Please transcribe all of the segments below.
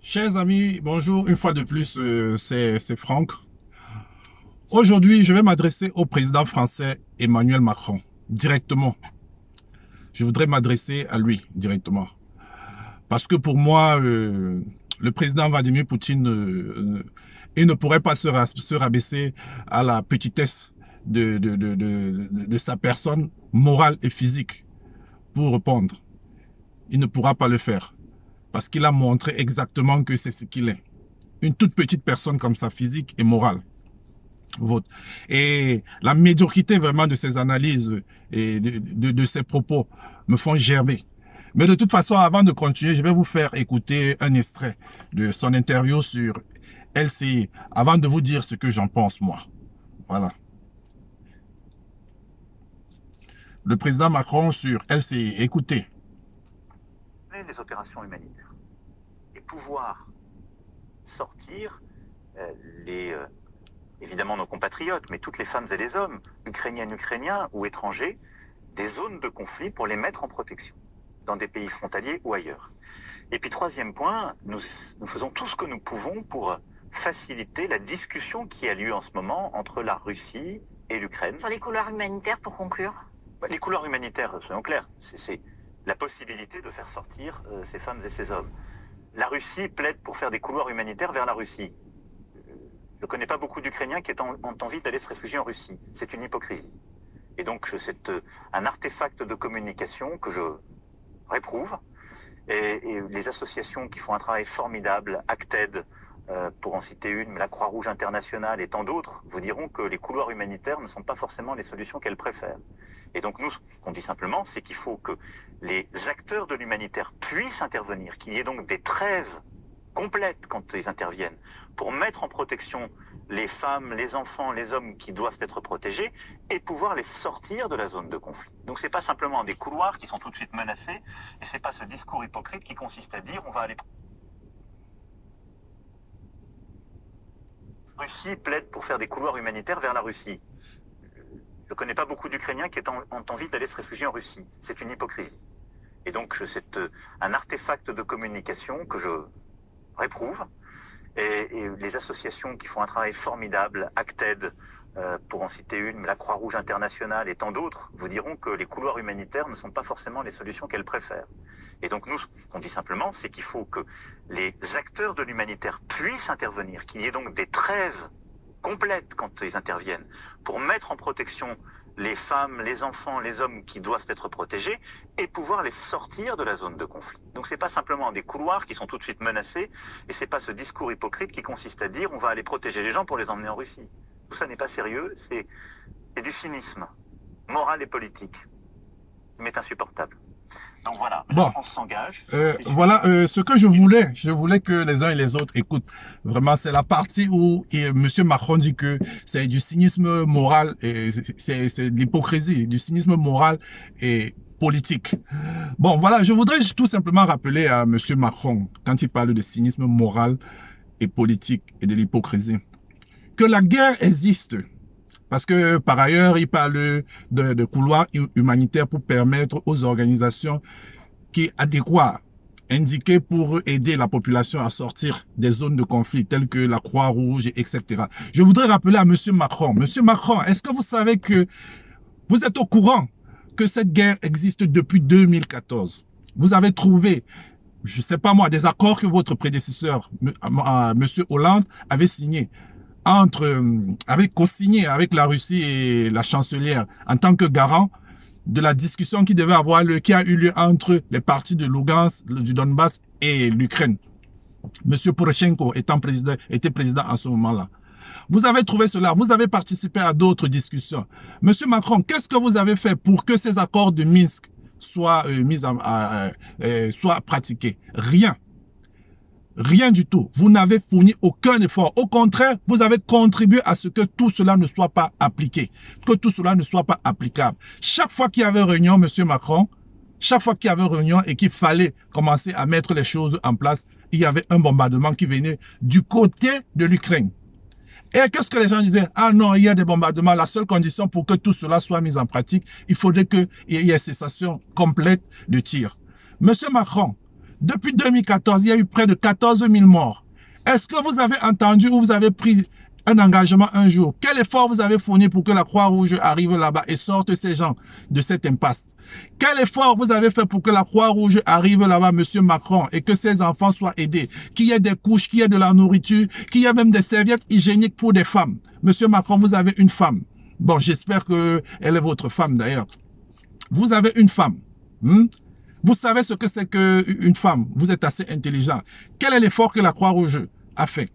Chers amis, bonjour. Une fois de plus, c'est Franck. Aujourd'hui, je vais m'adresser au président français Emmanuel Macron, directement. Je voudrais m'adresser à lui, directement. Parce que pour moi, le président Vladimir Poutine, il ne pourrait pas se rabaisser à la petitesse de sa personne morale et physique pour répondre. Il ne pourra pas le faire. Parce qu'il a montré exactement que c'est ce qu'il est. Une toute petite personne comme ça, physique et morale. Et la médiocrité vraiment de ses analyses et de ses propos me font gerber. Mais de toute façon, avant de continuer, je vais vous faire écouter un extrait de son interview sur LCI, avant de vous dire ce que j'en pense, moi. Voilà. Le président Macron sur LCI, écoutez. Les opérations humanitaires et pouvoir sortir évidemment nos compatriotes, mais toutes les femmes et les hommes, ukrainiens ou étrangers, des zones de conflit pour les mettre en protection, dans des pays frontaliers ou ailleurs. Et puis troisième point, nous faisons tout ce que nous pouvons pour faciliter la discussion qui a lieu en ce moment entre la Russie et l'Ukraine. Sur les couloirs humanitaires, pour conclure. Les couloirs humanitaires, soyons clairs, c'est la possibilité de faire sortir ces femmes et ces hommes. La Russie plaide pour faire des couloirs humanitaires vers la Russie. Je ne connais pas beaucoup d'Ukrainiens qui ont envie d'aller se réfugier en Russie. C'est une hypocrisie. Et donc c'est un artefact de communication que je réprouve. Et les associations qui font un travail formidable, Acted, pour en citer une, mais la Croix-Rouge internationale et tant d'autres, vous diront que les couloirs humanitaires ne sont pas forcément les solutions qu'elles préfèrent. Et donc nous, ce qu'on dit simplement, c'est qu'il faut que les acteurs de l'humanitaire puissent intervenir, qu'il y ait donc des trêves complètes quand ils interviennent, pour mettre en protection les femmes, les enfants, les hommes qui doivent être protégés, et pouvoir les sortir de la zone de conflit. Donc c'est pas simplement des couloirs qui sont tout de suite menacés, et c'est pas ce discours hypocrite qui consiste à dire on va aller... La Russie plaide pour faire des couloirs humanitaires vers la Russie. Je ne connais pas beaucoup d'Ukrainiens qui ont envie d'aller se réfugier en Russie. C'est une hypocrisie. Et donc c'est un artefact de communication que je réprouve. Et les associations qui font un travail formidable, Acted, pour en citer une, mais la Croix-Rouge internationale et tant d'autres, vous diront que les couloirs humanitaires ne sont pas forcément les solutions qu'elles préfèrent. Et donc nous, ce qu'on dit simplement, c'est qu'il faut que les acteurs de l'humanitaire puissent intervenir, qu'il y ait donc des trêves complètes quand ils interviennent, pour mettre en protection les femmes, les enfants, les hommes qui doivent être protégés, et pouvoir les sortir de la zone de conflit. Donc c'est pas simplement des couloirs qui sont tout de suite menacés, et c'est pas ce discours hypocrite qui consiste à dire on va aller protéger les gens pour les emmener en Russie. Tout ça n'est pas sérieux, c'est du cynisme moral et politique qui m'est insupportable. Donc voilà, la France s'engage. Voilà ce que je voulais que les uns et les autres écoutent. Vraiment, c'est la partie où M. Macron dit que c'est du cynisme moral, et c'est de l'hypocrisie, du cynisme moral et politique. Bon, voilà, je voudrais tout simplement rappeler à M. Macron, quand il parle de cynisme moral et politique et de l'hypocrisie, que la guerre existe. Parce que, par ailleurs, il parle de couloirs humanitaires pour permettre aux organisations qui adéquates, indiquées pour aider la population à sortir des zones de conflit, telles que la Croix-Rouge, etc. Je voudrais rappeler à M. Macron. Monsieur Macron, est-ce que vous savez que vous êtes au courant que cette guerre existe depuis 2014? Vous avez trouvé, je ne sais pas moi, des accords que votre prédécesseur, M. Hollande, avait signés. Avec co-signé avec la Russie et la chancelière en tant que garant de la discussion qui a eu lieu entre les partis de Lugansk, du Donbass et l'Ukraine. Monsieur Poroshenko était président en ce moment-là. Vous avez trouvé cela, vous avez participé à d'autres discussions. Monsieur Macron, qu'est-ce que vous avez fait pour que ces accords de Minsk soient pratiqués? Rien. Rien du tout. Vous n'avez fourni aucun effort. Au contraire, vous avez contribué à ce que tout cela ne soit pas appliqué, que tout cela ne soit pas applicable. Chaque fois qu'il y avait réunion, Monsieur Macron, chaque fois qu'il y avait réunion et qu'il fallait commencer à mettre les choses en place, il y avait un bombardement qui venait du côté de l'Ukraine. Et qu'est-ce que les gens disaient? Ah non, il y a des bombardements. La seule condition pour que tout cela soit mis en pratique, il faudrait qu'il y ait cessation complète de tir. Monsieur Macron, Depuis 2014, il y a eu près de 14 000 morts. Est-ce que vous avez entendu ou vous avez pris un engagement un jour? Quel effort vous avez fourni pour que la Croix-Rouge arrive là-bas et sorte ces gens de cette impasse? Quel effort vous avez fait pour que la Croix-Rouge arrive là-bas, monsieur Macron, et que ces enfants soient aidés? Qu'il y ait des couches, qu'il y ait de la nourriture, qu'il y ait même des serviettes hygiéniques pour des femmes. Monsieur Macron, vous avez une femme. Bon, j'espère qu'elle est votre femme d'ailleurs. Vous avez une femme. Vous savez ce que c'est qu'une femme. Vous êtes assez intelligent. Quel est l'effort que la Croix-Rouge a fait?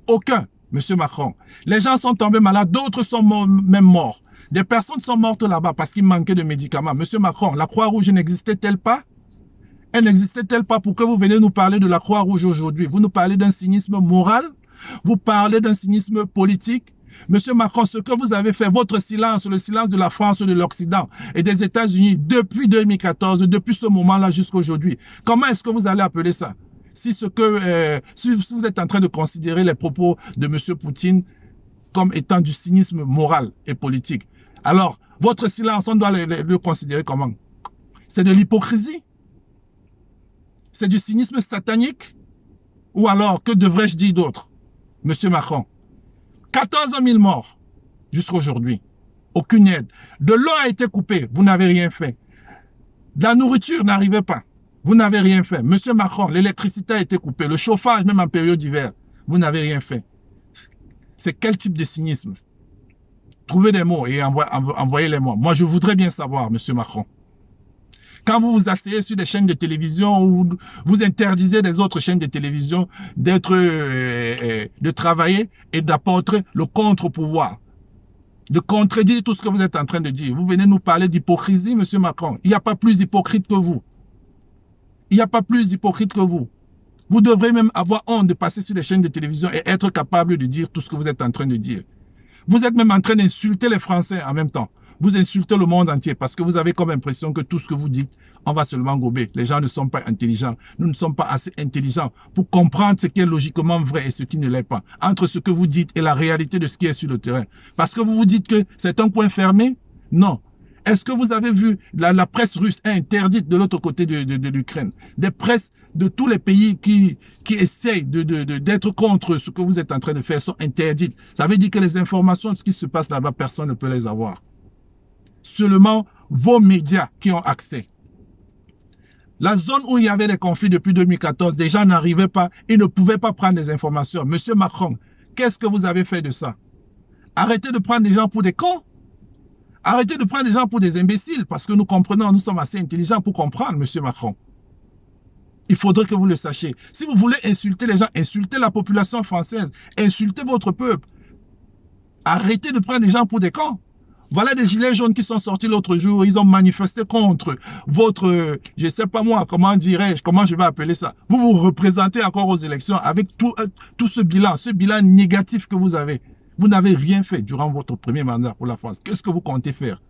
Aucun, monsieur Macron. Les gens sont tombés malades, d'autres sont même morts. Des personnes sont mortes là-bas parce qu'il manquait de médicaments. Monsieur Macron, la Croix-Rouge n'existait-elle pas? Elle n'existait-elle pas pour que vous veniez nous parler de la Croix-Rouge aujourd'hui? Vous nous parlez d'un cynisme moral? Vous parlez d'un cynisme politique? Monsieur Macron, ce que vous avez fait, votre silence, le silence de la France, de l'Occident et des États-Unis depuis 2014, depuis ce moment-là jusqu'à aujourd'hui, comment est-ce que vous allez appeler ça? Si vous êtes en train de considérer les propos de monsieur Poutine comme étant du cynisme moral et politique, alors votre silence, on doit le considérer comment? C'est de l'hypocrisie? C'est du cynisme satanique? Ou alors, que devrais-je dire d'autre, monsieur Macron? 14 000 morts jusqu'à aujourd'hui. Aucune aide. De l'eau a été coupée. Vous n'avez rien fait. De la nourriture n'arrivait pas. Vous n'avez rien fait. Monsieur Macron, l'électricité a été coupée. Le chauffage, même en période d'hiver. Vous n'avez rien fait. C'est quel type de cynisme? Trouvez des mots et envoyez-les-moi. Moi, je voudrais bien savoir, monsieur Macron. Quand vous vous asseyez sur des chaînes de télévision ou vous interdisez des autres chaînes de télévision de travailler et d'apporter le contre-pouvoir, de contredire tout ce que vous êtes en train de dire. Vous venez nous parler d'hypocrisie, monsieur Macron. Il n'y a pas plus hypocrite que vous. Il n'y a pas plus hypocrite que vous. Vous devrez même avoir honte de passer sur des chaînes de télévision et être capable de dire tout ce que vous êtes en train de dire. Vous êtes même en train d'insulter les Français en même temps. Vous insultez le monde entier parce que vous avez comme impression que tout ce que vous dites, on va seulement gober. Les gens ne sont pas intelligents. Nous ne sommes pas assez intelligents pour comprendre ce qui est logiquement vrai et ce qui ne l'est pas. Entre ce que vous dites et la réalité de ce qui est sur le terrain. Parce que vous vous dites que c'est un coin fermé? Non. Est-ce que vous avez vu la presse russe est interdite de l'autre côté de l'Ukraine? Des presses de tous les pays qui essayent d'être contre ce que vous êtes en train de faire sont interdites. Ça veut dire que les informations de ce qui se passe là-bas, personne ne peut les avoir. Seulement vos médias qui ont accès. La zone où il y avait des conflits depuis 2014, des gens n'arrivaient pas, ils ne pouvaient pas prendre des informations. Monsieur Macron, qu'est-ce que vous avez fait de ça? Arrêtez de prendre des gens pour des cons. Arrêtez de prendre des gens pour des imbéciles, parce que nous comprenons, nous sommes assez intelligents pour comprendre, monsieur Macron. Il faudrait que vous le sachiez. Si vous voulez insulter les gens, insultez la population française, insultez votre peuple. Arrêtez de prendre des gens pour des cons. Voilà des gilets jaunes qui sont sortis l'autre jour. Ils ont manifesté contre votre, je ne sais pas moi, comment dirais-je, comment je vais appeler ça. Vous vous représentez encore aux élections avec tout ce bilan négatif que vous avez. Vous n'avez rien fait durant votre premier mandat pour la France. Qu'est-ce que vous comptez faire?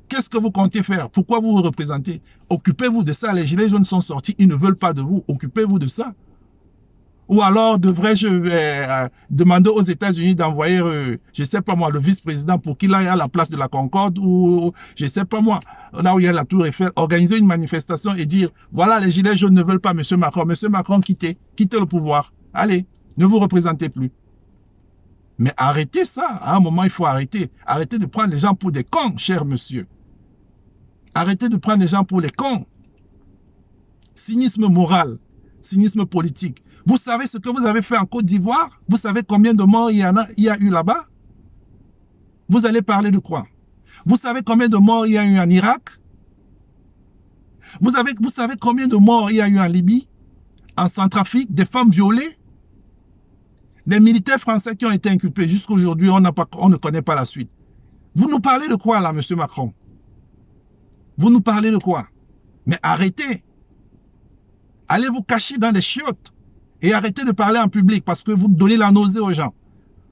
Qu'est-ce que vous comptez faire? Pourquoi vous vous représentez? Occupez-vous de ça. Les gilets jaunes sont sortis. Ils ne veulent pas de vous. Occupez-vous de ça. Ou alors, devrais-je demander aux États-Unis d'envoyer, je ne sais pas moi, le vice-président pour qu'il aille à la place de la Concorde ou, je ne sais pas moi, là où il y a la Tour Eiffel, organiser une manifestation et dire, voilà, les gilets jaunes ne veulent pas M. Macron. M. Macron, quittez le pouvoir. Allez, ne vous représentez plus. Mais arrêtez ça. À un moment, il faut arrêter. Arrêtez de prendre les gens pour des cons, cher monsieur. Arrêtez de prendre les gens pour les cons. Cynisme moral, cynisme politique. Vous savez ce que vous avez fait en Côte d'Ivoire? Vous savez combien de morts il y a eu là-bas? Vous allez parler de quoi? Vous savez combien de morts il y a eu en Irak? Vous savez combien de morts il y a eu en Libye? En Centrafrique? Des femmes violées? Des militaires français qui ont été inculpés. Jusqu'à aujourd'hui, on ne connaît pas la suite. Vous nous parlez de quoi là, monsieur Macron? Vous nous parlez de quoi? Mais arrêtez. Allez vous cacher dans des chiottes. Et arrêtez de parler en public parce que vous donnez la nausée aux gens.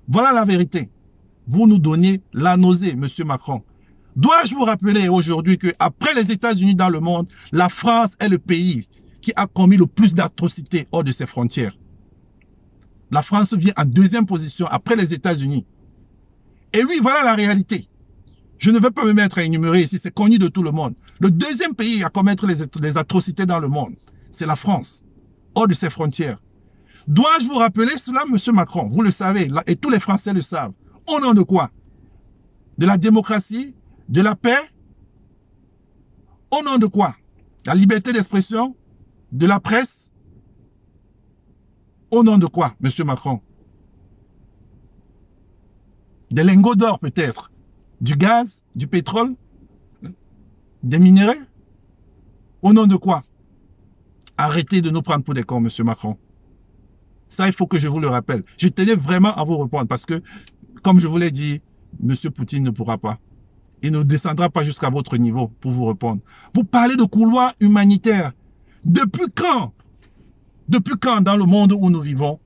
Voilà la vérité. Vous nous donnez la nausée, monsieur Macron. Dois-je vous rappeler aujourd'hui qu'après les États-Unis dans le monde, la France est le pays qui a commis le plus d'atrocités hors de ses frontières. La France vient en deuxième position après les États-Unis. Et oui, voilà la réalité. Je ne vais pas me mettre à énumérer ici, c'est connu de tout le monde. Le deuxième pays à commettre les atrocités dans le monde, c'est la France, hors de ses frontières. Dois-je vous rappeler cela, M. Macron? Vous le savez, et tous les Français le savent. Au nom de quoi? De la démocratie, de la paix? Au nom de quoi? La liberté d'expression, de la presse? Au nom de quoi, M. Macron? Des lingots d'or peut-être? Du gaz? Du pétrole? Des minéraux? Au nom de quoi? Arrêtez de nous prendre pour des cons, M. Macron. Ça, il faut que je vous le rappelle. Je tenais vraiment à vous répondre parce que, comme je vous l'ai dit, M. Poutine ne pourra pas. Il ne descendra pas jusqu'à votre niveau pour vous répondre. Vous parlez de couloir humanitaire. Depuis quand? Depuis quand dans le monde où nous vivons,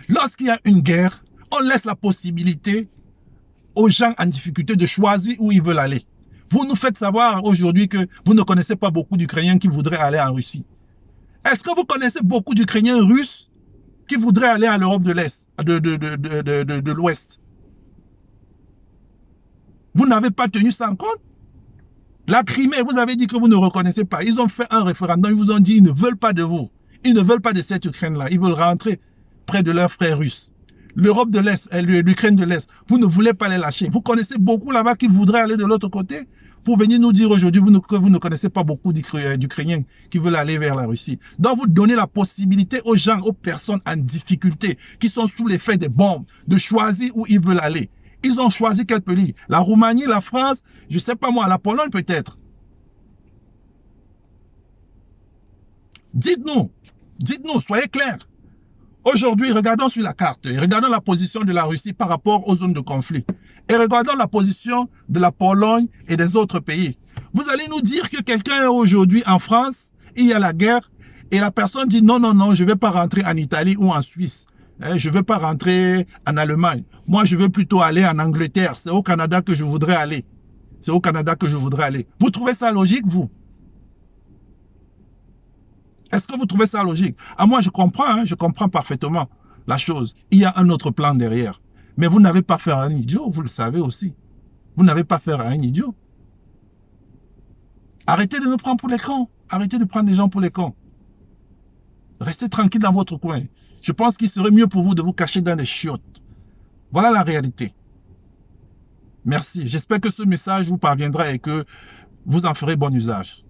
lorsqu'il y a une guerre, on laisse la possibilité aux gens en difficulté de choisir où ils veulent aller? Vous nous faites savoir aujourd'hui que vous ne connaissez pas beaucoup d'Ukrainiens qui voudraient aller en Russie. Est-ce que vous connaissez beaucoup d'Ukrainiens russes qui voudraient aller à l'Europe de l'Est, de l'Ouest? Vous n'avez pas tenu ça en compte? La Crimée, vous avez dit que vous ne reconnaissez pas. Ils ont fait un référendum, ils vous ont dit qu'ils ne veulent pas de vous. Ils ne veulent pas de cette Ukraine-là. Ils veulent rentrer près de leurs frères russes. L'Europe de l'Est, l'Ukraine de l'Est, vous ne voulez pas les lâcher. Vous connaissez beaucoup là-bas qui voudraient aller de l'autre côté pour venir nous dire aujourd'hui que vous ne connaissez pas beaucoup d'Ukrainiens qui veulent aller vers la Russie. Donc vous donnez la possibilité aux gens, aux personnes en difficulté, qui sont sous l'effet des bombes, de choisir où ils veulent aller. Ils ont choisi quel pays? La Roumanie, la France, je ne sais pas moi, la Pologne peut-être. Dites-nous, soyez clairs. Aujourd'hui, regardons sur la carte, regardons la position de la Russie par rapport aux zones de conflit. Et regardons la position de la Pologne et des autres pays. Vous allez nous dire que quelqu'un est aujourd'hui en France, il y a la guerre, et la personne dit non, non, non, je ne vais pas rentrer en Italie ou en Suisse. Je ne veux pas rentrer en Allemagne. Moi, je veux plutôt aller en Angleterre. C'est au Canada que je voudrais aller. C'est au Canada que je voudrais aller. Vous trouvez ça logique, vous? Est-ce que vous trouvez ça logique? Ah, moi, je comprends parfaitement la chose. Il y a un autre plan derrière. Mais vous n'avez pas fait un idiot, vous le savez aussi. Vous n'avez pas fait un idiot. Arrêtez de nous prendre pour les cons. Arrêtez de prendre les gens pour les cons. Restez tranquille dans votre coin. Je pense qu'il serait mieux pour vous de vous cacher dans les chiottes. Voilà la réalité. Merci. J'espère que ce message vous parviendra et que vous en ferez bon usage.